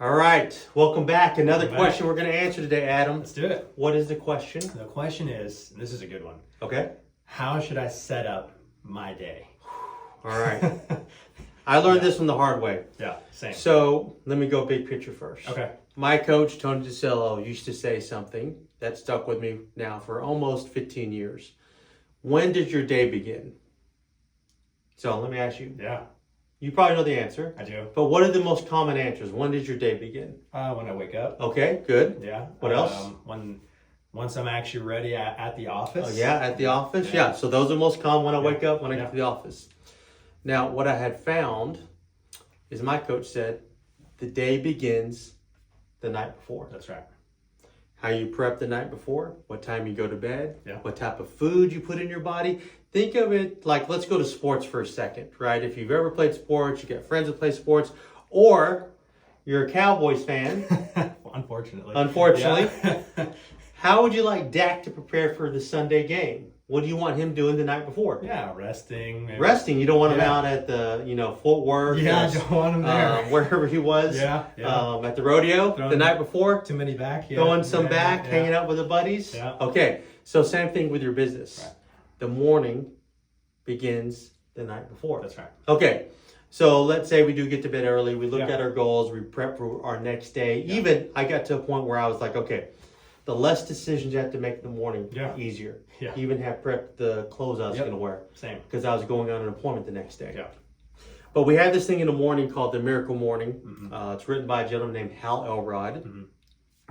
All right, welcome back. Another question we're going to answer today, Adam. Let's do it. What is the question? The question is, and this is a good one. Okay. How should I set up my day? All right. I learned this one the hard way. Yeah, same. So let me go big picture first. Okay. My coach, Tony DeCillo, used to say something that stuck with me now for almost 15 years. When did your day begin? So let me ask you. Yeah, You probably know the answer. I do. But what are the most common answers? When did your day begin? When I wake up. Okay, good. Yeah. What else? Once I'm actually ready at the office. Oh, yeah, at the office? Yeah. So those are most common when I wake up, when I get to the office. Now, what I had found is my coach said the day begins the night before. That's right. How you prep the night before, what time you go to bed, Yeah. what type of food you put in your body. Think of it like, let's go to sports for a second, right? If you've ever played sports, you got friends that play sports, or you're a Cowboys fan. Unfortunately. Yeah. How would you like Dak to prepare for the Sunday game? What do you want him doing the night before? Yeah, resting. Maybe. Resting. You don't want him out at the, Fort Worth. Yeah, I don't want him there. Wherever he was. Yeah. At the rodeo the night before. Too many back. Yeah. Throwing some back, hanging out with the buddies. Yeah. Okay. So same thing with your business. Right. The morning begins the night before. That's right. Okay. So let's say we do get to bed early. We look Yeah. at our goals. We prep for our next day. Yeah. Even I got to a point where I was like, okay, the less decisions you have to make in the morning, easier. Yeah. Even have prepped the clothes I was going to wear. Same. Because I was going on an appointment the next day. Yeah. But we have this thing in the morning called the Miracle Morning. Mm-hmm. It's written by a gentleman named Hal Elrod. Mm-hmm.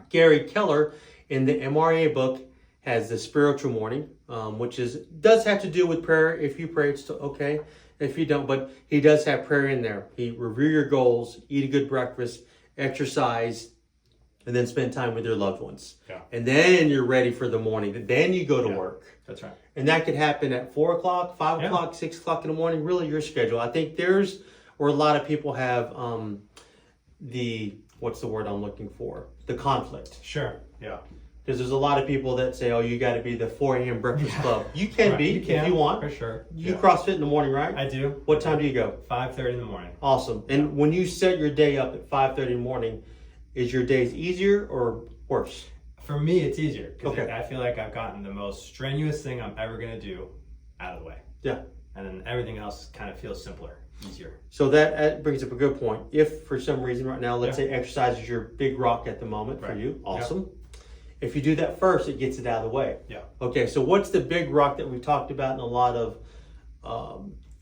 Gary Keller in the MRA book has the Spiritual Morning, which does have to do with prayer. If you pray, it's still okay. If you don't, but he does have prayer in there. He review your goals, eat a good breakfast, exercise, and then spend time with your loved ones. Yeah. And then you're ready for the morning. Then you go to work. That's right. And that could happen at 4 o'clock, 5 o'clock, 6 o'clock in the morning, really your schedule. I think there's where a lot of people have what's the word I'm looking for? The conflict. Sure. Yeah. Because there's a lot of people that say, oh, you got to be the 4 a.m. breakfast club. You can be if you want. For sure. You CrossFit in the morning, right? I do. What time do you go? 5:30 in the morning. Awesome. And when you set your day up at 5:30 in the morning, is your days easier or worse? For me, it's easier because Okay. I feel like I've gotten the most strenuous thing I'm ever going to do out of the way. Yeah. And then everything else kind of feels simpler, easier. So that brings up a good point. If for some reason right now, let's say exercise is your big rock at the moment for you, awesome. If you do that first, it gets it out of the way. Yeah. Okay, so what's the big rock that we've talked about in a lot of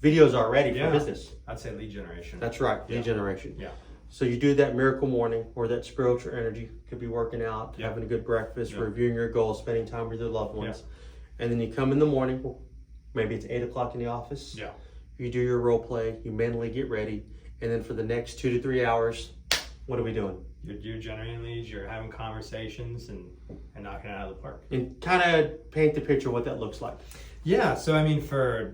videos already for business? I'd say lead generation. That's right, lead generation. Yeah. So you do that miracle morning or that spiritual energy, could be working out, having a good breakfast, reviewing your goals, spending time with your loved ones. And then you come in the morning, maybe it's 8 o'clock in the office. Yeah. You do your role play, you mentally get ready. And then for the next 2 to 3 hours, what are we doing? You're generating leads, you're having conversations and knocking it out of the park. And kind of paint the picture what that looks like. Yeah, so I mean,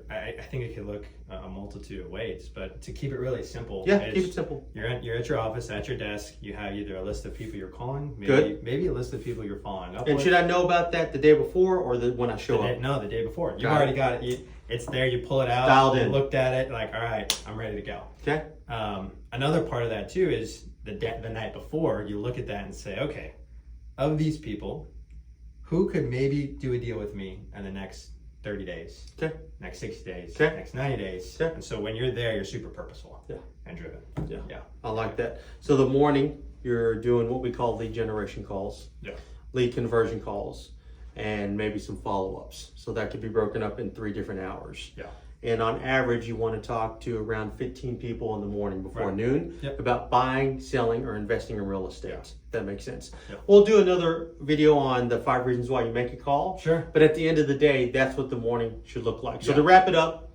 I think it could look a multitude of ways, but to keep it really simple. Yeah, keep it simple. You're at your office, at your desk, you have either a list of people you're calling, maybe a list of people you're following up And with. should I know about that the day before or when I show up? No, the day before. You've already got it. It's there, you pull it out, Dialed in. You looked at it, like, all right, I'm ready to go. Okay. Another part of that too is the night before, you look at that and say, okay, of these people, who could maybe do a deal with me in the next 30 days, next 60 days, next 90 days. And so when you're there, you're super purposeful and driven. Yeah. I like that. So the morning, you're doing what we call lead generation calls, lead conversion calls, and maybe some follow-ups. So that could be broken up in 3 different hours. Yeah. And on average, you want to talk to around 15 people in the morning before noon about buying, selling, or investing in real estate. If that makes sense. We'll do another video on the 5 reasons why you make a call. Sure. But at the end of the day, that's what the morning should look like. So to wrap it up,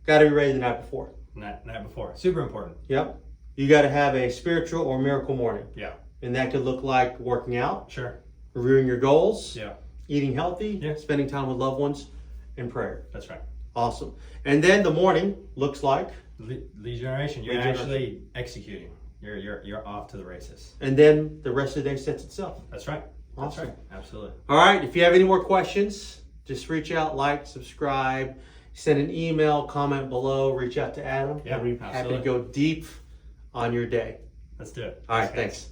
got to be ready the night before. Night before. Super important. Yep. You got to have a spiritual or miracle morning. Yeah. And that could look like working out. Sure. Reviewing your goals. Yeah. Eating healthy. Spending time with loved ones. And prayer. That's right. Awesome. And then the morning looks like lead generation. You're actually executing. You're off to the races. And then the rest of the day sets itself. That's right. Awesome. That's right. Absolutely. All right. If you have any more questions, just reach out, like, subscribe, send an email, comment below, reach out to Adam. Yeah, and we're happy to go deep on your day. Let's do it. All right. Thanks.